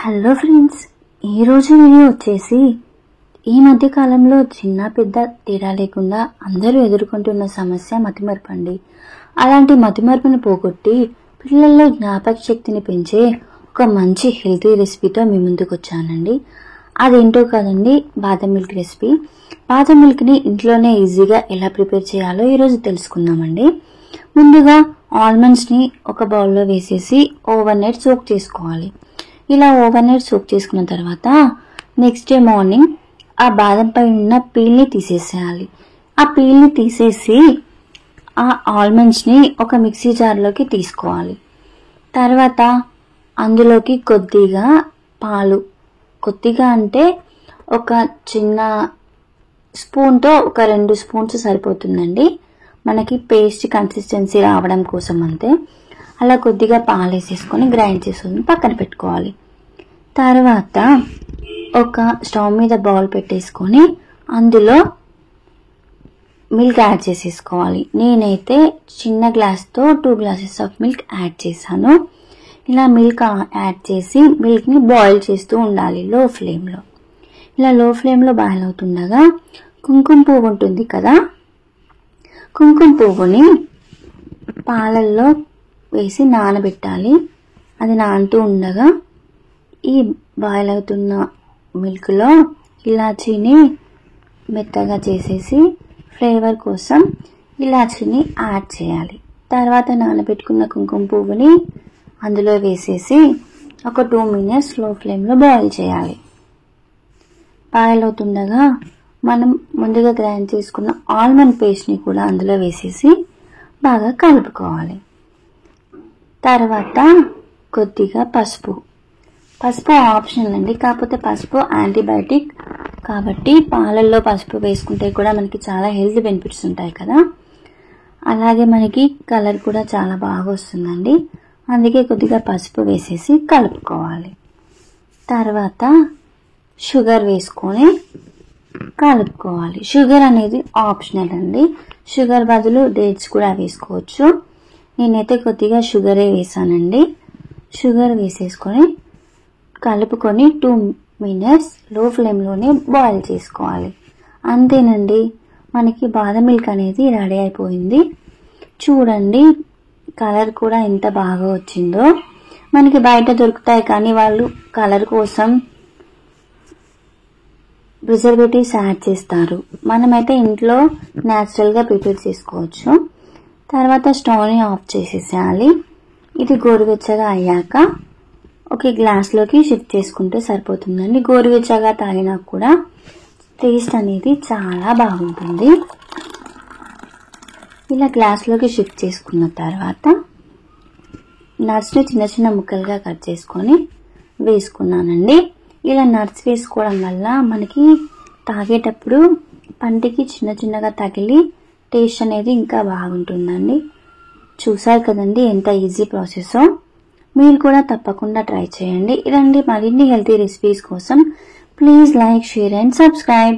Hello friends, ఈరోజు video వచ్చేసి ఈ మధ్య కాలంలో చిన్న పెద్ద తేడా లేకుండా అందరూ ఎదుర్కొంటున్న సమస్య మతిమరుపు అండి. అలాంటి మతిమరుపును పోగొట్టి పిల్లల్లో జ్ఞాపక శక్తిని పెంచే ఒక మంచి హెల్తీ రెసిపీతో మీ ముందుకు వచ్చానండి. అదేంటో కాదండి, బాదం మిల్క్ రెసిపీ. బాదం మిల్క్ని ఇంట్లోనే ఈజీగా ఎలా ప్రిపేర్ చేయాలో ఈరోజు తెలుసుకుందామండి. ముందుగా ఆల్మండ్స్ని ఒక బౌల్లో వేసేసి ఓవర్ నైట్ సోక్ చేసుకోవాలి. ఇలా ఓవర్ నైట్ సోక్ చేసుకున్న తర్వాత నెక్స్ట్ డే మార్నింగ్ ఆ బాదం పై ఉన్న పీల్ని తీసేసేయాలి. ఆ పీల్ని తీసేసి ఆ ఆల్మండ్స్ని ఒక మిక్సీ జార్లోకి తీసుకోవాలి. తర్వాత అందులోకి కొద్దిగా పాలు, కొద్దిగా అంటే ఒక చిన్న స్పూన్తో ఒక 2 స్పూన్స్ సరిపోతుందండి, మనకి పేస్ట్ కన్సిస్టెన్సీ రావడం కోసం అంతే. అలా కొద్దిగా పాలు వేసేసుకొని గ్రైండ్ చేసుకొని పక్కన పెట్టుకోవాలి. తర్వాత ఒక స్టవ్ మీద బౌల్ పెట్టేసుకొని అందులో మిల్క్ యాడ్ చేసేసుకోవాలి. నేనైతే చిన్న గ్లాస్తో 2 గ్లాసెస్ ఆఫ్ మిల్క్ యాడ్ చేశాను. ఇలా మిల్క్ యాడ్ చేసి మిల్క్ని బాయిల్ చేస్తూ ఉండాలి లో ఫ్లేమ్లో. ఇలా లో ఫ్లేమ్లో బాయిల్ అవుతుండగా కుంకుమ పువ్వు ఉంటుంది కదా, కుంకుమ పువ్వుని పాలల్లో వేసి నానబెట్టాలి. అది నానుతూ ఉండగా ఈ బాయిల్ అవుతున్న మిల్క్లో ఇలాచీని మెత్తగా చేసేసి ఫ్లేవర్ కోసం ఇలాచీని యాడ్ చేయాలి. తర్వాత నానబెట్టుకున్న కుంకుమ పువ్వుని అందులో వేసేసి ఒక 2 మినిట్స్ లో ఫ్లేమ్లో బాయిల్ చేయాలి. బాయిల్ అవుతుండగా మనం ముందుగా గ్రైండ్ చేసుకున్న ఆల్మండ్ పేస్ట్ని కూడా అందులో వేసేసి బాగా కలుపుకోవాలి. తర్వాత కొద్దిగా పసుపు ఆప్షనల్ అండి, కాకపోతే పసుపు యాంటీబయాటిక్ కాబట్టి పాలల్లో పసుపు వేసుకుంటే కూడా మనకి చాలా హెల్త్ బెనిఫిట్స్ ఉంటాయి కదా. అలాగే మనకి కలర్ కూడా చాలా బాగా వస్తుందండి, అందుకే కొద్దిగా పసుపు వేసేసి కలుపుకోవాలి. తర్వాత షుగర్ వేసుకొని కలుపుకోవాలి. షుగర్ అనేది ఆప్షనల్ అండి, షుగర్ బదులు డేట్స్ కూడా వేసుకోవచ్చు. నేనైతే కొద్దిగా షుగరే వేసానండి. షుగర్ వేసేసుకొని కలుపుకొని 2 మినిట్స్ లో ఫ్లేమ్లోనే బాయిల్ చేసుకోవాలి. అంతేనండి, మనకి బాదం మిల్క్ అనేది రెడీ అయిపోయింది. చూడండి కలర్ కూడా ఎంత బాగా వచ్చిందో. మనకి బయట దొరుకుతాయి కానీ వాళ్ళు కలర్ కోసం ప్రిజర్వేటివ్స్ యాడ్ చేస్తారు. మనమైతే ఇంట్లో న్యాచురల్గా ప్రిపేర్ చేసుకోవచ్చు. తర్వాత స్టవ్ని ఆఫ్ చేసేసేయాలి. ఇది గోరువెచ్చగా అయ్యాక ఒక గ్లాస్లోకి షిఫ్ట్ చేసుకుంటే సరిపోతుందండి. గోరువెచ్చగా తాగినా కూడా టేస్ట్ అనేది చాలా బాగుంటుంది. ఇలా గ్లాస్లోకి షిఫ్ట్ చేసుకున్న తర్వాత నట్స్ని చిన్న చిన్న ముక్కలుగా కట్ చేసుకొని వేసుకున్నానండి. ఇలా నట్స్ వేసుకోవడం వల్ల మనకి తాగేటప్పుడు పంటికి చిన్న చిన్నగా తగిలి టేస్ట్ అనేది ఇంకా బాగుంటుందండి. చూసారు కదండి ఎంత ఈజీ ప్రాసెస్. మీరు కూడా తప్పకుండా ట్రై చేయండి. ఇలాంటి మరిన్ని హెల్తీ రెసిపీస్ కోసం please like, share and subscribe.